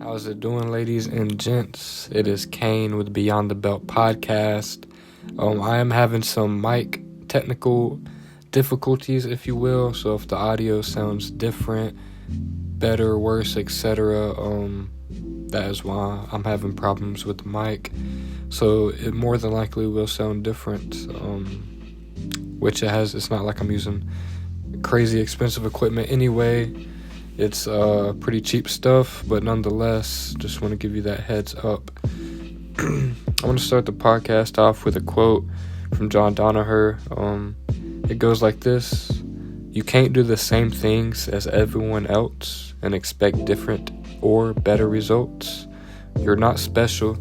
How's it doing, ladies and gents? It is Kane with Beyond the Belt podcast. I am having some mic technical difficulties, if you will. So if the audio sounds different, better, worse, etc., that is why I'm having problems with the mic. So it more than likely will sound different, which it has. It's not like I'm using crazy expensive equipment anyway. It's pretty cheap stuff, but nonetheless, just want to give you that heads up. I want to start the podcast off with a quote from John Danaher. It goes like this: "You can't do the same things as everyone else and expect different or better results. You're not special.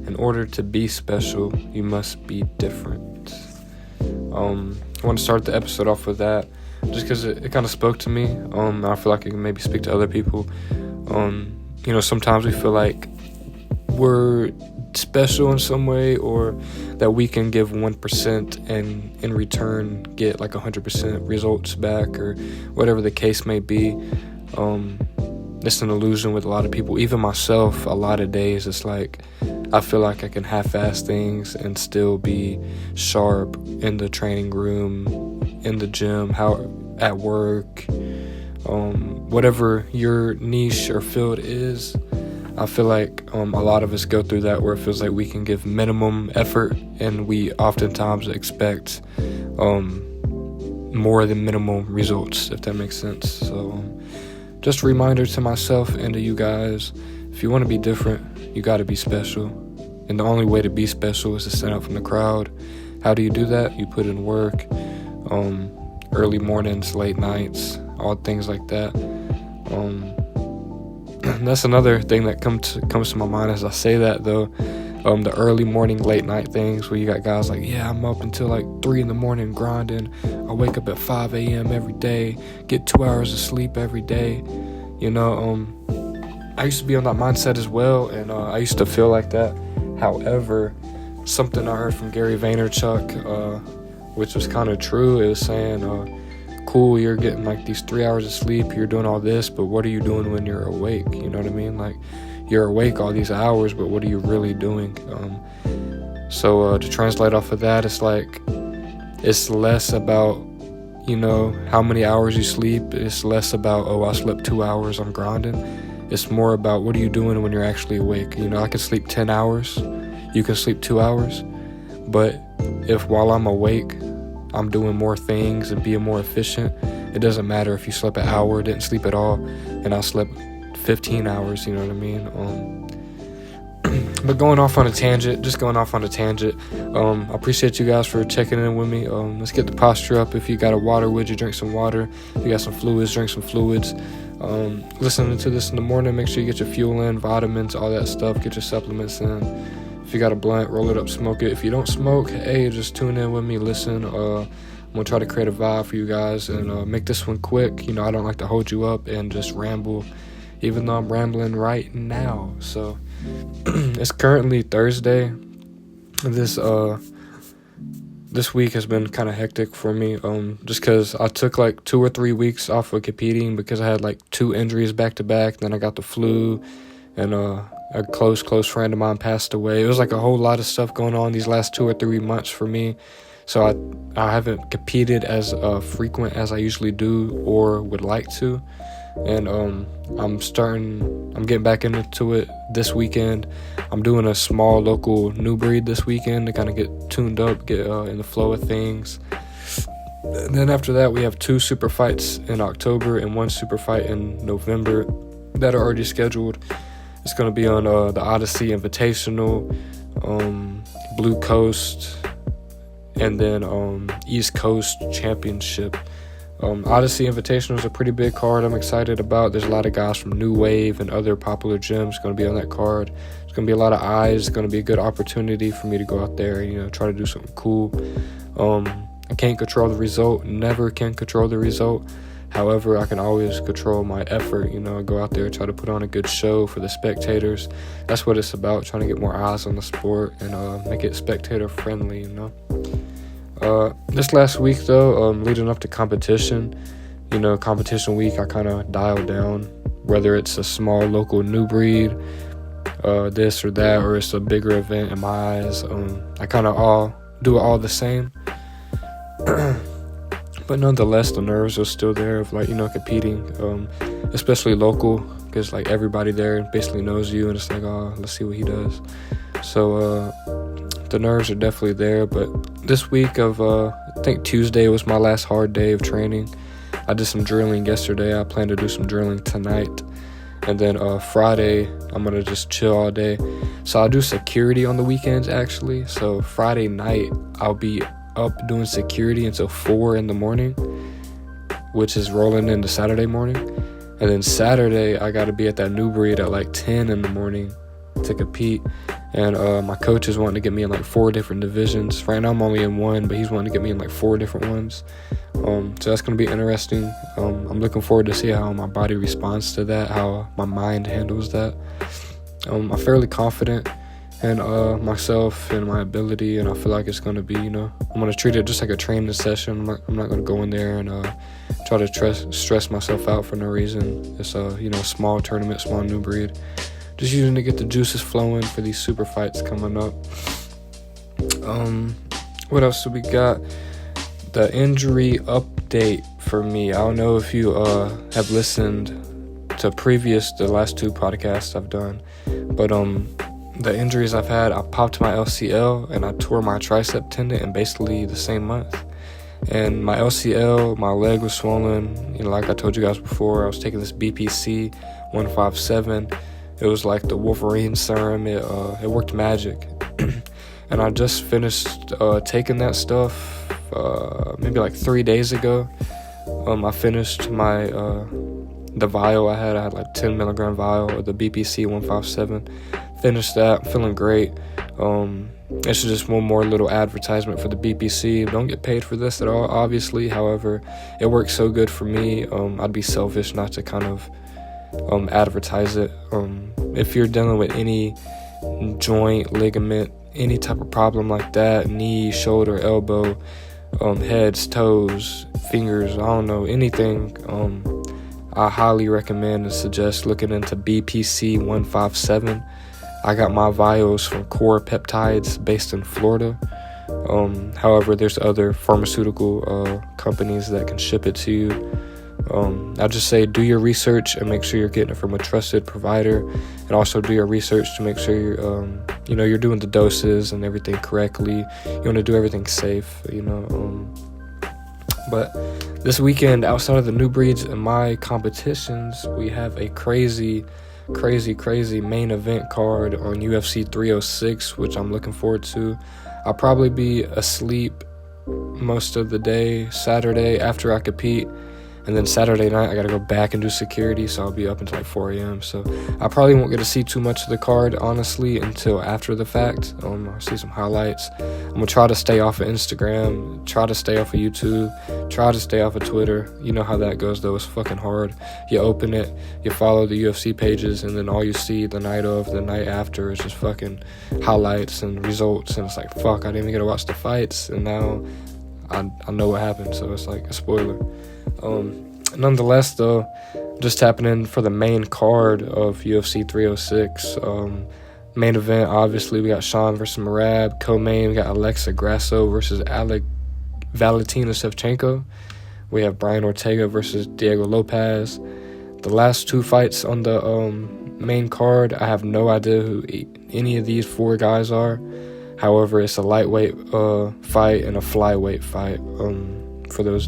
In order to be special, you must be different." I want to start the episode off with that, just because it kind of spoke to me. I feel like it can maybe speak to other people. Sometimes we feel like we're special in some way, or that we can give 1% and in return get like 100% results back, or whatever the case may be. It's an illusion with a lot of people, even myself. A lot of days it's like I feel like I can half-ass things and still be sharp in the training room, in the gym, at work, whatever your niche or field is. I feel like a lot of us go through that, where it feels like we can give minimum effort and we oftentimes expect more than minimum results, if that makes sense. So just a reminder to myself and to you guys: if you want to be different, you got to be special. And the only way to be special is to stand out from the crowd. How do you do that? You put in work, early mornings, late nights, all things like that. That's another thing that comes to my mind as I say that, though. The early morning, late night things, where you got guys like, yeah, I'm up until like 3 a.m. grinding. I wake up at 5 a.m. every day, get 2 hours of sleep every day. I used to be on that mindset as well, and I used to feel like that. However, something I heard from Gary Vaynerchuk, which was kind of true, it was saying, cool, you're getting like these 3 hours of sleep, you're doing all this, but what are you doing when you're awake? You know what I mean? Like, you're awake all these hours, but what are you really doing? So to translate off of that, it's like, it's less about, how many hours you sleep. It's less about, I slept 2 hours, I'm grinding. It's more about, what are you doing when you're actually awake? I can sleep 10 hours, you can sleep 2 hours, but if while I'm awake, I'm doing more things and being more efficient, it doesn't matter if you slept an hour, didn't sleep at all, and I slept 15 hours, you know what I mean? But going off on a tangent, I appreciate you guys for checking in with me. Let's get the posture up. If you got a water with you, drink some water. If you got some fluids, drink some fluids. Listening to this in the morning, make sure you get your fuel in, vitamins, all that stuff, get your supplements in. If you got a blunt, roll it up, smoke it. If you don't smoke, hey, just tune in with me, listen. I'm going to try to create a vibe for you guys and make this one quick. I don't like to hold you up and just ramble, even though I'm rambling right now. So it's currently Thursday. This week has been kind of hectic for me, just because I took like 2 or 3 weeks off of competing because I had like 2 injuries back to back. Then I got the flu, and a close friend of mine passed away. It was like a whole lot of stuff going on these last 2 or 3 months for me. So I haven't competed as frequent as I usually do or would like to. And I'm getting back into it this weekend. I'm doing a small local new breed this weekend to kind of get tuned up, get in the flow of things. And then after that, we have 2 super fights in October and 1 super fight in November that are already scheduled. It's going to be on the Odyssey Invitational, Blue Coast, and then East Coast Championship. Odyssey Invitational is a pretty big card I'm excited about. There's a lot of guys from New Wave and other popular gyms going to be on that card. There's going to be a lot of eyes. It's going to be a good opportunity for me to go out there and, try to do something cool. I can't control the result, never can control the result. However, I can always control my effort, go out there, try to put on a good show for the spectators. That's what it's about, trying to get more eyes on the sport and make it spectator friendly, This last week, though, leading up to competition, competition week, I kind of dialed down whether it's a small local new breed, this or that, or it's a bigger event in my eyes. I kind of all do it all the same. But nonetheless, the nerves are still there of like, competing, especially local, because like everybody there basically knows you, and it's like, oh, let's see what he does. So the nerves are definitely there. But this week of I think Tuesday was my last hard day of training. I did some drilling yesterday. I plan to do some drilling tonight, and then Friday I'm gonna just chill all day. So I'll do security on the weekends actually. So Friday night I'll be up doing security until 4 in the morning, which is rolling into Saturday morning. And then Saturday I gotta be at that new breed at like 10 in the morning to compete. And my coach is wanting to get me in like 4 different divisions. Right now I'm only in 1, but he's wanting to get me in like 4 different ones. So that's gonna be interesting. I'm looking forward to see how my body responds to that, how my mind handles that. I'm fairly confident in myself and my ability, and I feel like it's gonna be, I'm gonna treat it just like a training session. I'm not gonna go in there and try to stress myself out for no reason. It's a small tournament, small new breed, just using to get the juices flowing for these super fights coming up. What else do we got? The injury update for me. I don't know if you have listened to the last 2 podcasts I've done, but the injuries I've had, I popped my LCL and I tore my tricep tendon in basically the same month. And my LCL, my leg was swollen. Like I told you guys before, I was taking this BPC 157. It was like the Wolverine serum. It worked magic. And I just finished taking that stuff maybe like 3 days ago. I finished my the vial I had like 10 milligram vial of the BPC 157. Finished that. I'm feeling great. It's just one more little advertisement for the BPC. Don't get paid for this at all, obviously. However, it works so good for me. I'd be selfish not to kind of advertise it. If you're dealing with any joint, ligament, any type of problem like that, knee, shoulder, elbow, heads, toes, fingers, I don't know, anything, I highly recommend and suggest looking into BPC 157. I got my vials from Core Peptides based in Florida. However, there's other pharmaceutical companies that can ship it to you. I'll just say do your research and make sure you're getting it from a trusted provider, and also do your research to make sure you're doing the doses and everything correctly. You want to do everything safe, But this weekend, outside of the new breeds and my competitions, we have a crazy main event card on UFC 306, which I'm looking forward to. I'll probably be asleep most of the day Saturday after I compete, and then Saturday night I gotta go back and do security, so I'll be up until like 4 a.m. So I probably won't get to see too much of the card, honestly, until after the fact. I'll see some highlights. I'm gonna try to stay off of Instagram, try to stay off of YouTube, try to stay off of Twitter. You know how that goes though, it's fucking hard. You open it, you follow the UFC pages, and then all you see the night after is just fucking highlights and results, and it's like, fuck, I didn't even get to watch the fights, and now I know what happened, so it's like a spoiler. Nonetheless though, just tapping in for the main card of UFC 306. Main event, obviously we got Sean versus Merab. Co-main, we got Alexa Grasso versus Valentina Shevchenko. We have Brian Ortega versus Diego Lopez. The last 2 fights on the main card, I have no idea who any of these 4 guys are. However, it's a lightweight fight and a flyweight fight for those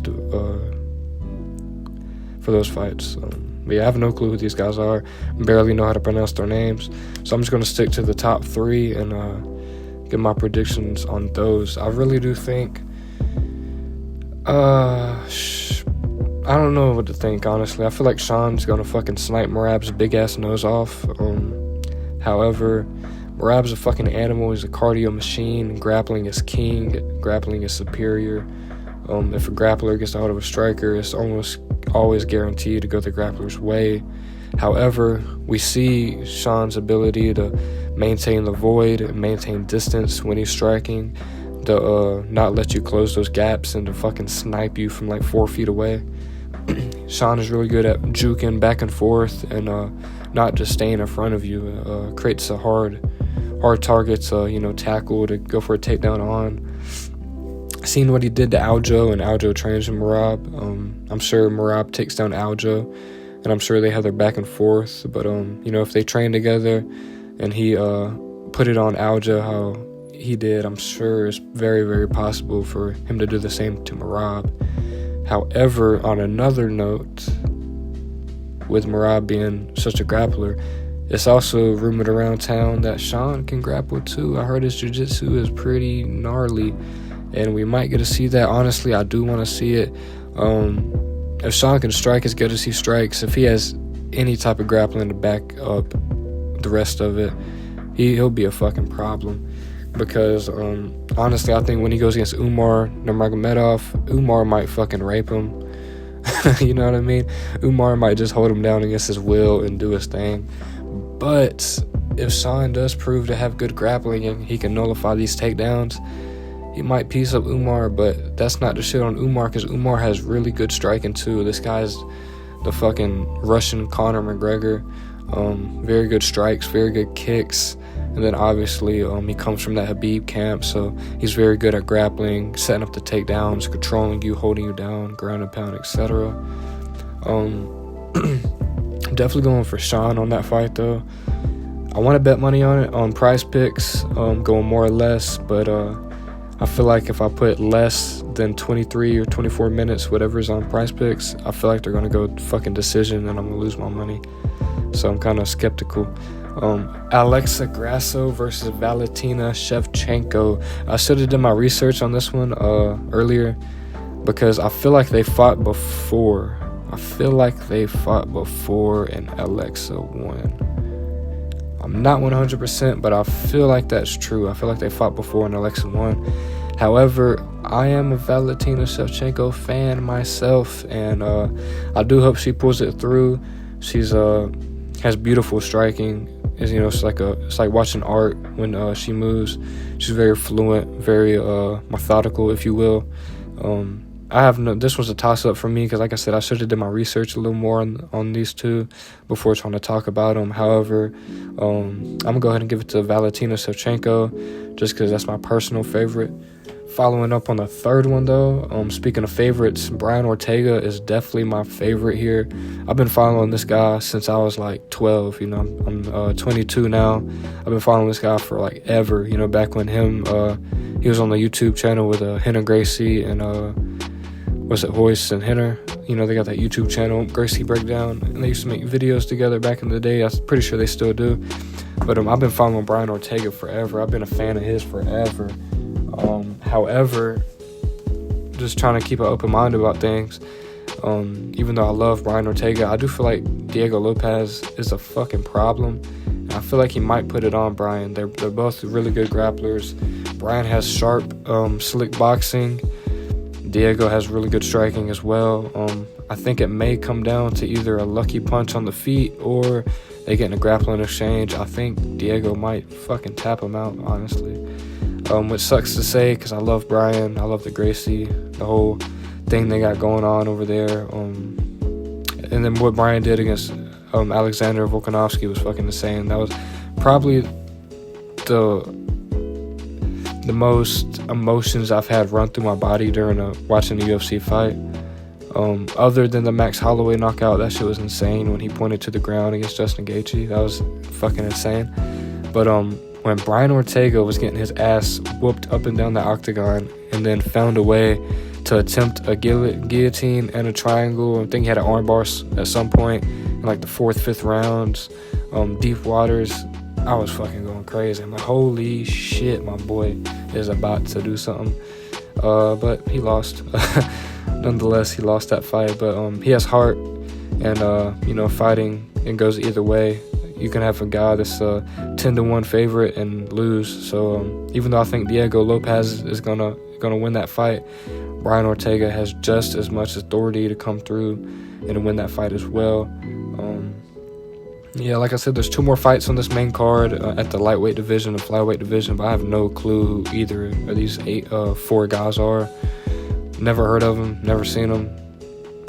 fights. But yeah, I have no clue who these guys are. Barely know how to pronounce their names. So I'm just going to stick to the top 3 and get my predictions on those. I really do think... I don't know what to think, honestly. I feel like Sean's going to fucking snipe Merab's big-ass nose off. However, Merab's a fucking animal. He's a cardio machine. Grappling is king. Grappling is superior. If a grappler gets a hold of a striker, it's almost always guaranteed to go the grappler's way. However, we see Sean's ability to maintain the void and maintain distance when he's striking, to not let you close those gaps and to fucking snipe you from like 4 feet away. Sean is really good at juking back and forth and not just staying in front of you. Creates a hard targets, tackle to go for a takedown on. Seen what he did to Aljo, and Aljo trains with Merab. I'm sure Merab takes down Aljo, and I'm sure they have their back and forth. But if they train together, and he put it on Aljo how he did, I'm sure it's very, very possible for him to do the same to Merab. However, on another note, with Merab being such a grappler, it's also rumored around town that Sean can grapple too. I heard his jiu-jitsu is pretty gnarly, and we might get to see that. Honestly, I do want to see it. If Sean can strike as good as he strikes, if he has any type of grappling to back up the rest of it, he'll be a fucking problem. Because honestly, I think when he goes against Umar Nurmagomedov, Umar might fucking rape him. You know what I mean? Umar might just hold him down against his will and do his thing. But if Sean does prove to have good grappling and he can nullify these takedowns, he might piece up Umar. But that's not the shit on Umar, because Umar has really good striking too. This guy's the fucking Russian Conor McGregor. Very good strikes, very good kicks. And then obviously he comes from that Habib camp, so he's very good at grappling, setting up the takedowns, controlling you, holding you down, ground and pound, etc. Definitely going for Sean on that fight though. I want to bet money on it on Prize Picks, going more or less, but I feel like if I put less than 23 or 24 minutes, whatever's on Prize Picks, I feel like they're going to go fucking decision and I'm going to lose my money. So I'm kind of skeptical. Alexa Grasso versus Valentina Shevchenko. I should have done my research on this one earlier, because I feel like they fought before. And Alexa won. I'm not 100%, but I feel like that's true. I feel like they fought before and Alexa won. However, I am a Valentina Shevchenko fan myself, and I do hope she pulls it through. She's has beautiful striking. It's like watching art when she moves. She's very fluent, very methodical, if you will. This was a toss-up for me, because like I said, I should have done my research a little more on these two before trying to talk about them. However, I'm gonna go ahead and give it to Valentina Shevchenko, just because that's my personal favorite. Following up on the third one though, speaking of favorites, Brian Ortega is definitely my favorite here. I've been following this guy since I was like 12. I'm 22 now. I've been following this guy for like ever. Back when he was on the YouTube channel with Henner Gracie and Hoist and Henner. They got that YouTube channel, Gracie Breakdown, and they used to make videos together back in the day. I'm pretty sure they still do. But I've been following Brian Ortega forever. I've been a fan of his forever. However, just trying to keep an open mind about things. Even though I love Brian Ortega, I do feel like Diego Lopez is a fucking problem. And I feel like he might put it on Brian. They're both really good grapplers. Brian has sharp, slick boxing. Diego has really good striking as well. I think it may come down to either a lucky punch on the feet or they get in a grappling exchange. I think Diego might fucking tap him out, honestly. Which sucks to say, because I love Brian. I love the Gracie, the whole thing they got going on over there. And then what Brian did against Alexander Volkanovski was fucking insane. That was probably the most emotions I've had run through my body during watching a UFC fight. Other than the Max Holloway knockout, that shit was insane when he pointed to the ground against Justin Gaethje. That was fucking insane. But when Brian Ortega was getting his ass whooped up and down the octagon and then found a way to attempt a guillotine and a triangle, I think he had an armbar at some point in like the 4th, 5th rounds, deep waters, I was fucking going crazy. I'm like, holy shit, my boy is about to do something. But he lost. Nonetheless, he lost that fight. But he has heart, and fighting, it goes either way. You can have a guy that's a 10-1 favorite and lose. So even though I think Diego Lopez is gonna win that fight, Brian Ortega has just as much authority to come through and to win that fight as well. Yeah, like I said, there's 2 more fights on this main card at the lightweight division and flyweight division, but I have no clue who either of these 4 guys are. Never heard of them, never seen them.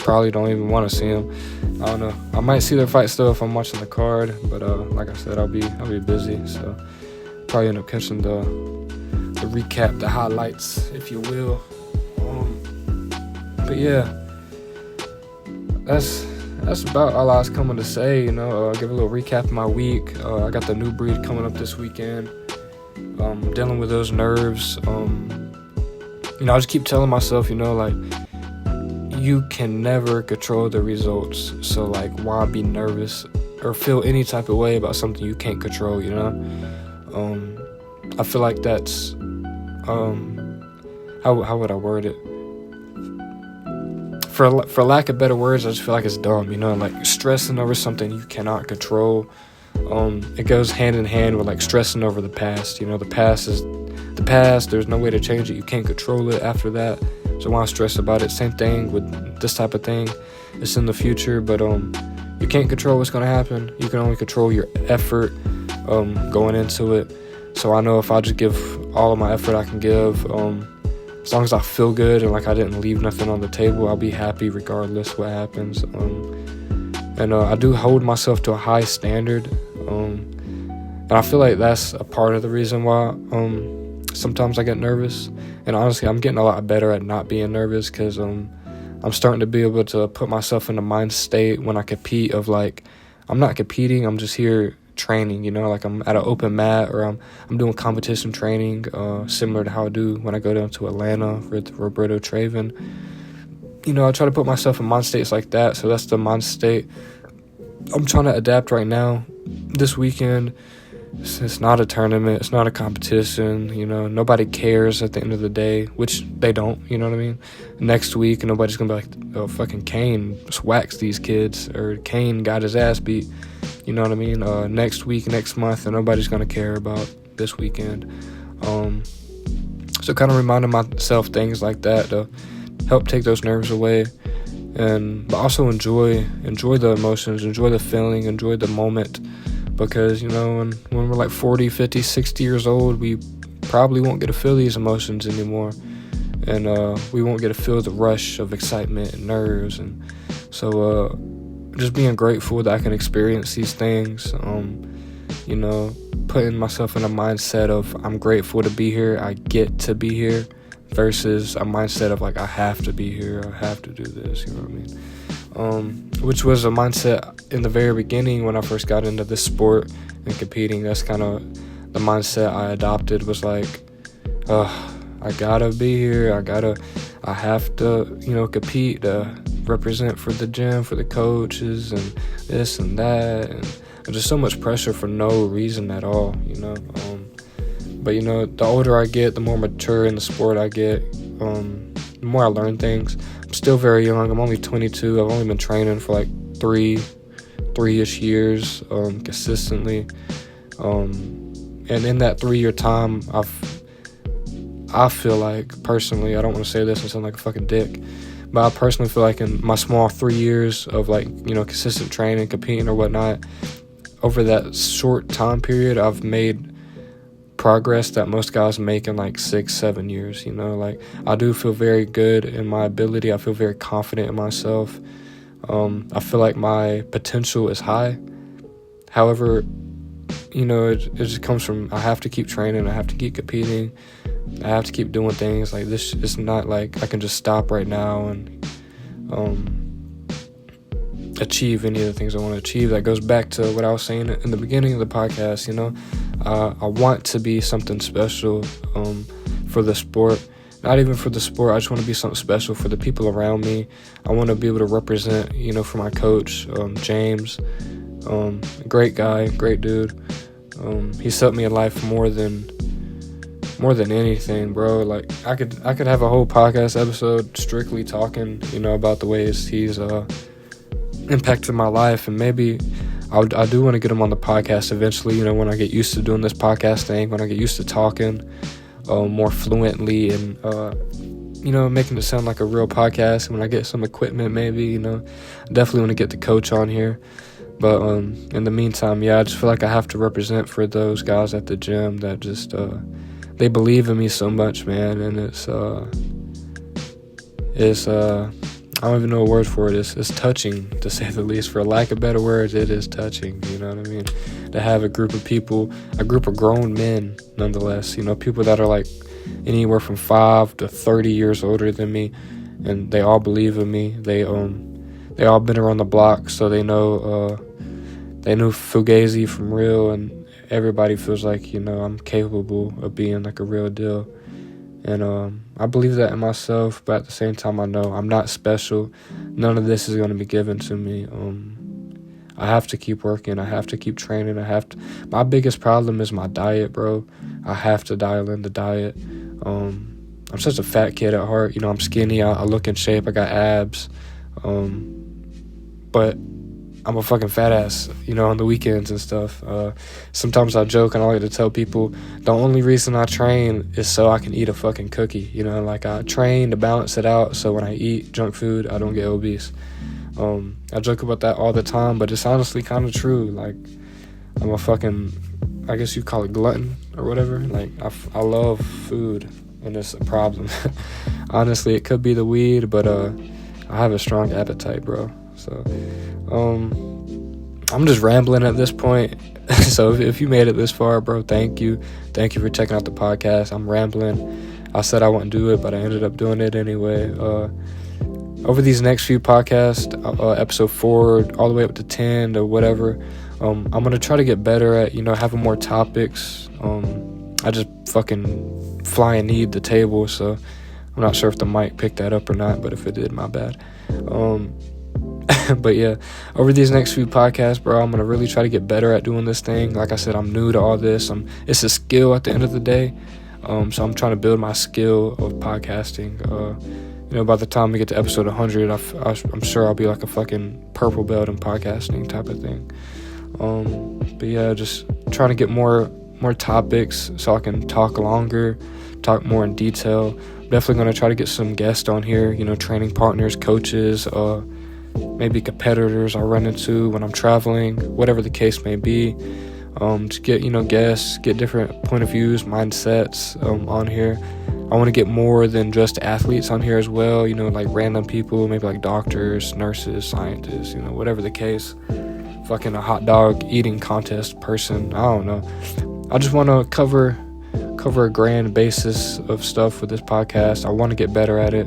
probably don't even want to see them. I don't know. I might see their fight still if I'm watching the card, but like I said, I'll be busy, so probably end up catching the recap, the highlights, if you will. But yeah, that's about all I was coming to say. Give a little recap of my week. I got the new breed coming up this weekend. Dealing with those nerves. I just keep telling myself, like, you can never control the results, so like, why be nervous or feel any type of way about something you can't control? I feel like that's how would I word it? For lack of better words, I just feel like it's dumb. Like stressing over something you cannot control. It goes hand in hand with like stressing over the past. The past is the past. There's no way to change it. You can't control it after that. So why stress about it? Same thing with this type of thing. It's in the future, but you can't control what's gonna happen. You can only control your effort going into it. So I know if I just give all of my effort I can give, as long as I feel good and like I didn't leave nothing on the table, I'll be happy regardless what happens. And I do hold myself to a high standard. And I feel like that's a part of the reason why sometimes I get nervous. And honestly, I'm getting a lot better at not being nervous because I'm starting to be able to put myself in a mind state when I compete of like, I'm not competing, I'm just here training, like I'm at an open mat or I'm doing competition training, similar to how I do when I go down to Atlanta with Roberto Traven. I try to put myself in mind states like that, so that's the mind state I'm trying to adapt right now. This weekend, it's not a tournament, it's not a competition, nobody cares at the end of the day, which they don't, you know what I mean? Next week, nobody's gonna be like, oh, fucking Kane waxed these kids, or Kane got his ass beat, you know what I mean? Next week, next month, and nobody's gonna care about this weekend. So kind of reminding myself things like that to help take those nerves away, but also enjoy the emotions, enjoy the feeling, enjoy the moment. Because, when we're like 40, 50, 60 years old, we probably won't get to feel these emotions anymore. And we won't get to feel the rush of excitement and nerves. And so just being grateful that I can experience these things, putting myself in a mindset of I'm grateful to be here, I get to be here, versus a mindset of like I have to be here, I have to do this, you know what I mean? Which was a mindset in the very beginning when I first got into this sport and competing. That's kind of the mindset I adopted, was like, I gotta be here, I have to, compete, represent for the gym, for the coaches, and this and that, and just so much pressure for no reason at all, But, the older I get, the more mature in the sport I get, the more I learn things. I'm still very young. I'm only 22. I've only been training for like three-ish years consistently. And in that 3-year time, I feel like, personally, I don't want to say this and sound like a fucking dick, but I personally feel like in my small 3 years of like, consistent training, competing or whatnot, over that short time period, I've made progress that most guys make in like 6-7 years. Like I do feel very good in my ability. I feel very confident in myself. I feel like my potential is high. However, it just comes from, I have to keep training, I have to keep competing, I have to keep doing things like this. It's not like I can just stop right now and achieve any of the things I want to achieve. That goes back to what I was saying in the beginning of the podcast. I want to be something special for the sport. Not even for the sport, I just want to be something special for the people around me. I want to be able to represent, for my coach, James. Great guy, great dude. He's helped me in life more than anything, bro. Like I could have a whole podcast episode strictly talking, about the ways he's impacted my life, and maybe I do want to get him on the podcast eventually, when I get used to doing this podcast thing, when I get used to talking more fluently and, making it sound like a real podcast. When I get some equipment, maybe, I definitely want to get the coach on here. But in the meantime, I just feel like I have to represent for those guys at the gym that just, they believe in me so much, man. And it's I don't even know a word for it. It's touching, to say the least. For lack of better words, it is touching, you know what I mean? To have a group of people, a group of grown men, nonetheless, you know, people that are like anywhere from 5 to 30 years older than me, and they all believe in me. They all been around the block, so they know Fugazi from real, and everybody feels like, you know, I'm capable of being like a real deal. And I believe that in myself, but at the same time, I know I'm not special. None of this is going to be given to me. I have to keep working. I have to keep training. My biggest problem is my diet, bro. I have to dial in the diet. I'm such a fat kid at heart. You know, I'm skinny. I look in shape. I got abs. But I'm a fucking fat ass, you know, on the weekends and stuff. Sometimes I joke and I like to tell people the only reason I train is so I can eat a fucking cookie, you know, like I train to balance it out so when I eat junk food, I don't get obese. I joke about that all the time, but it's honestly kind of true. Like, I'm a fucking, I guess you call it glutton or whatever. Like, I love food, and it's a problem. Honestly, it could be the weed, but I have a strong appetite, bro. So, I'm just rambling at this point. So if you made it this far, bro, thank you. Thank you for checking out the podcast. I'm rambling. I said I wouldn't do it, but I ended up doing it anyway. Over these next few podcasts, episode 4 all the way up to 10 or whatever, I'm going to try to get better at, you know, having more topics. I just fucking fly and need the table, so I'm not sure if the mic picked that up or not, but if it did, my bad. But yeah, over these next few podcasts, bro, I'm going to really try to get better at doing this thing. Like I said, I'm new to all this. It's a skill at the end of the day. So I'm trying to build my skill of podcasting. You know, by the time we get to episode 100, I'm sure I'll be like a fucking purple belt in podcasting type of thing. But yeah, just trying to get more topics so I can talk longer, talk more in detail. Definitely going to try to get some guests on here, you know, training partners, coaches, maybe competitors I run into when I'm traveling, whatever the case may be. To get, you know, guests, get different point of views, mindsets on here. I want to get more than just athletes on here as well, you know, like random people, maybe like doctors, nurses, scientists, you know, whatever the case. Fucking a hot dog eating contest person, I don't know. I just want to cover a grand basis of stuff with this podcast. I want to get better at it,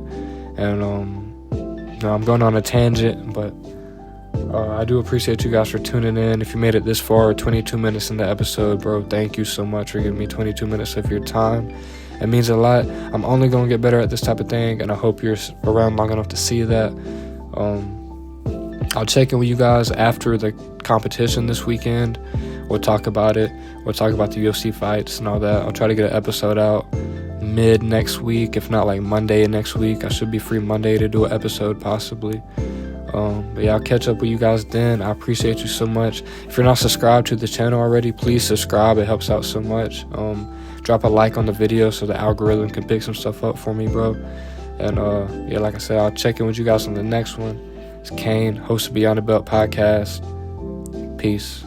and you know, I'm going on a tangent, but I do appreciate you guys for tuning in. If you made it this far, 22 minutes in the episode, bro, thank you so much for giving me 22 minutes of your time. It means a lot. I'm only going to get better at this type of thing, and I hope you're around long enough to see that. I'll check in with you guys after the competition this weekend. We'll talk about it. We'll talk about the UFC fights and all that. I'll try to get an episode out mid next week, if not like Monday next week. I should be free Monday to do an episode possibly. But yeah, I'll catch up with you guys then. I appreciate you so much. If you're not subscribed to the channel already, please subscribe. It helps out so much. Drop a like on the video so the algorithm can pick some stuff up for me, bro. And yeah, like I said, I'll check in with you guys on the next one. It's Kane, host of Beyond the Belt podcast. Peace.